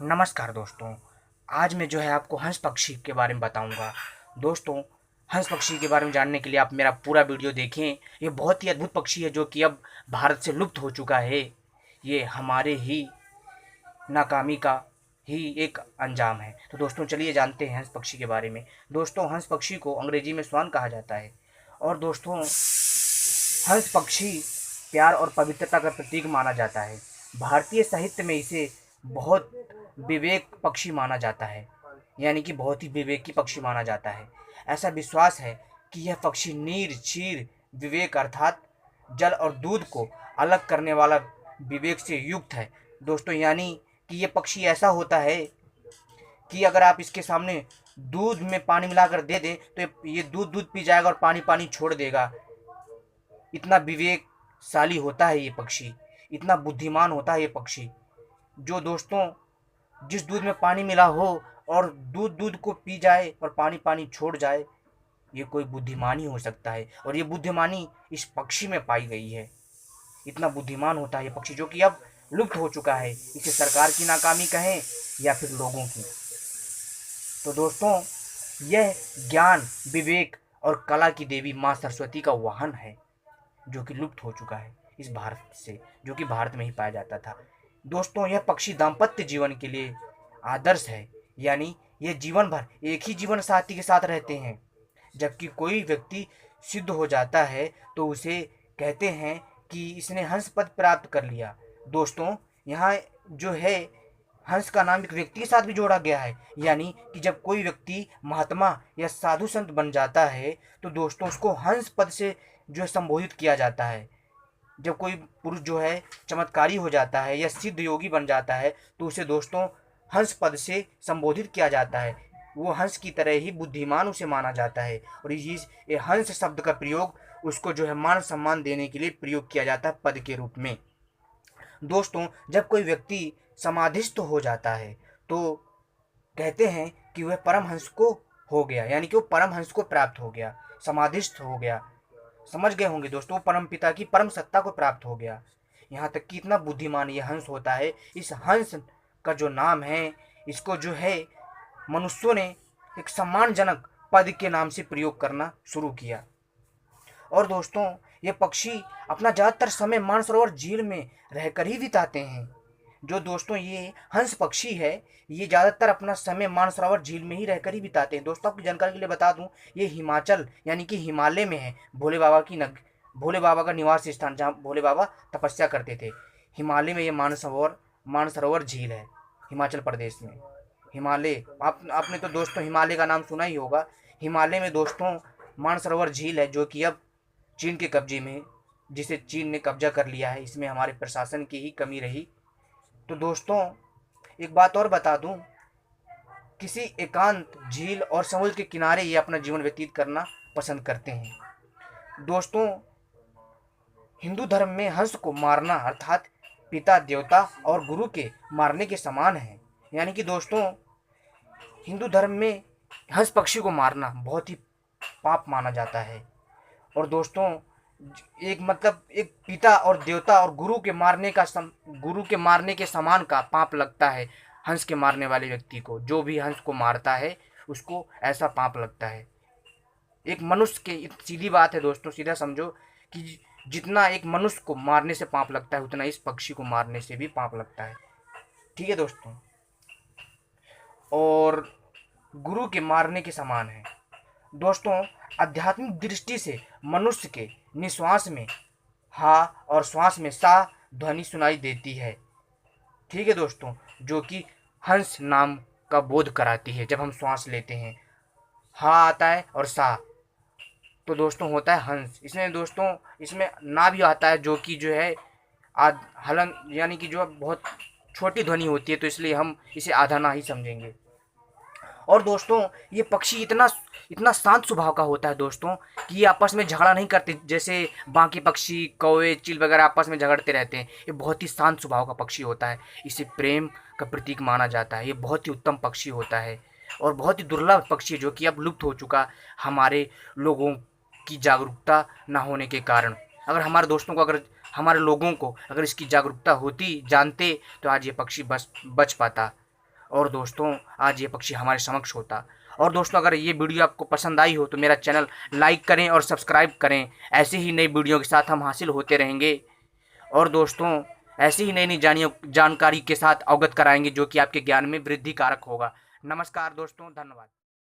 नमस्कार दोस्तों। आज मैं जो है आपको हंस पक्षी के बारे में बताऊंगा। दोस्तों, हंस पक्षी के बारे में जानने के लिए आप मेरा पूरा वीडियो देखें। ये बहुत ही अद्भुत पक्षी है जो कि अब भारत से लुप्त हो चुका है। ये हमारे ही नाकामी का ही एक अंजाम है। तो दोस्तों चलिए जानते हैं हंस पक्षी के बारे में। दोस्तों, हंस पक्षी को अंग्रेजी में स्वान कहा जाता है। और दोस्तों, हंस पक्षी प्यार और पवित्रता का प्रतीक माना जाता है। भारतीय साहित्य में इसे बहुत विवेक पक्षी माना जाता है, यानी कि बहुत ही विवेकी पक्षी माना जाता है। ऐसा विश्वास है कि यह पक्षी नीर क्षीर विवेक अर्थात जल और दूध को अलग करने वाला विवेक से युक्त है। दोस्तों, यानी कि ये पक्षी ऐसा होता है कि अगर आप इसके सामने दूध में पानी मिलाकर दे दें तो ये दूध दूध पी जाएगा और पानी पानी छोड़ देगा। इतना विवेकशाली होता है ये पक्षी, इतना बुद्धिमान होता है ये पक्षी। जो दोस्तों, जिस दूध में पानी मिला हो और दूध दूध को पी जाए और पानी पानी छोड़ जाए, ये कोई बुद्धिमानी हो सकता है। और ये बुद्धिमानी इस पक्षी में पाई गई है। इतना बुद्धिमान होता है ये पक्षी जो कि अब लुप्त हो चुका है। इसे सरकार की नाकामी कहें या फिर लोगों की। तो दोस्तों, यह ज्ञान विवेक और कला की देवी माँ सरस्वती का वाहन है जो कि लुप्त हो चुका है इस भारत से, जो कि भारत में ही पाया जाता था। दोस्तों, यह पक्षी दाम्पत्य जीवन के लिए आदर्श है, यानी ये जीवन भर एक ही जीवन साथी के साथ रहते हैं। जबकि कोई व्यक्ति सिद्ध हो जाता है तो उसे कहते हैं कि इसने हंस पद प्राप्त कर लिया। दोस्तों, यहाँ जो है हंस का नाम एक व्यक्ति के साथ भी जोड़ा गया है, यानी कि जब कोई व्यक्ति महात्मा या साधु संत बन जाता है तो दोस्तों उसको हंस पद से जो है संबोधित किया जाता है। जब कोई पुरुष जो है चमत्कारी हो जाता है या सिद्ध योगी बन जाता है तो उसे दोस्तों हंस पद से संबोधित किया जाता है। वो हंस की तरह ही बुद्धिमान उसे माना जाता है। और ये हंस शब्द का प्रयोग उसको जो है मान सम्मान देने के लिए प्रयोग किया जाता है पद के रूप में। दोस्तों, जब कोई व्यक्ति समाधिस्थ हो जाता है तो कहते हैं कि वह परमहंस को हो गया, यानी कि वो परमहंस को प्राप्त हो गया, समाधिस्थ हो गया। समझ गए होंगे दोस्तों, परम पिता की परम सत्ता को प्राप्त हो गया। यहाँ तक कि इतना बुद्धिमान ये हंस होता है। इस हंस का जो नाम है, इसको जो है मनुष्यों ने एक सम्मानजनक पद के नाम से प्रयोग करना शुरू किया। और दोस्तों, ये पक्षी अपना ज़्यादातर समय मानसरोवर झील में रहकर ही बिताते हैं। जो दोस्तों ये हंस पक्षी है, ये ज़्यादातर अपना समय मानसरोवर झील में ही रहकर ही बिताते हैं। दोस्तों, आपकी जानकारी के लिए बता दूं, ये हिमाचल यानी कि हिमालय में है। भोले बाबा का निवास स्थान, जहाँ भोले बाबा तपस्या करते थे। हिमालय में ये मानसरोवर झील है, हिमाचल प्रदेश में। हिमालय, आपने तो दोस्तों हिमालय का नाम सुना ही होगा। हिमालय में दोस्तों मानसरोवर झील है जो कि अब चीन के कब्जे में, जिसे चीन ने कब्जा कर लिया है। इसमें हमारे प्रशासन की ही कमी रही। तो दोस्तों, एक बात और बता दूं, किसी एकांत झील और समुद्र के किनारे ये अपना जीवन व्यतीत करना पसंद करते हैं। दोस्तों, हिंदू धर्म में हंस को मारना अर्थात पिता देवता और गुरु के मारने के समान है। यानी कि दोस्तों, हिंदू धर्म में हंस पक्षी को मारना बहुत ही पाप माना जाता है। और दोस्तों, एक पिता और देवता और गुरु के मारने के समान का पाप लगता है हंस के मारने वाले व्यक्ति को। जो भी हंस को मारता है उसको ऐसा पाप लगता है। एक मनुष्य के, सीधी बात है दोस्तों, सीधा समझो कि जितना एक मनुष्य को मारने से पाप लगता है उतना इस पक्षी को मारने से भी पाप लगता है। ठीक है दोस्तों, और गुरु के मारने के समान है। दोस्तों, आध्यात्मिक दृष्टि से मनुष्य के निश्वास में हा और श्वास में सा ध्वनि सुनाई देती है। ठीक है दोस्तों, जो कि हंस नाम का बोध कराती है। जब हम श्वास लेते हैं हा आता है और सा, तो दोस्तों होता है हंस। इसमें दोस्तों इसमें ना भी आता है जो कि जो है हलन, यानी कि जो बहुत छोटी ध्वनि होती है, तो इसलिए हम इसे आधा ना ही समझेंगे। और दोस्तों, ये पक्षी इतना इतना शांत स्वभाव का होता है दोस्तों कि ये आपस में झगड़ा नहीं करते जैसे बाकी पक्षी कौवे चील वगैरह आपस में झगड़ते रहते हैं। ये बहुत ही शांत स्वभाव का पक्षी होता है। इसे प्रेम का प्रतीक माना जाता है। ये बहुत ही उत्तम पक्षी होता है और बहुत ही दुर्लभ पक्षी है जो कि अब लुप्त हो चुका हमारे लोगों की जागरूकता ना होने के कारण। अगर हमारे दोस्तों को, अगर हमारे लोगों को अगर इसकी जागरूकता होती, जानते, तो आज ये पक्षी बच पाता। और दोस्तों आज ये पक्षी हमारे समक्ष होता। और दोस्तों अगर ये वीडियो आपको पसंद आई हो तो मेरा चैनल लाइक करें और सब्सक्राइब करें। ऐसे ही नई वीडियो के साथ हम हासिल होते रहेंगे और दोस्तों ऐसी ही नई नई जानकारी के साथ अवगत कराएंगे जो कि आपके ज्ञान में वृद्धि कारक होगा। नमस्कार दोस्तों, धन्यवाद।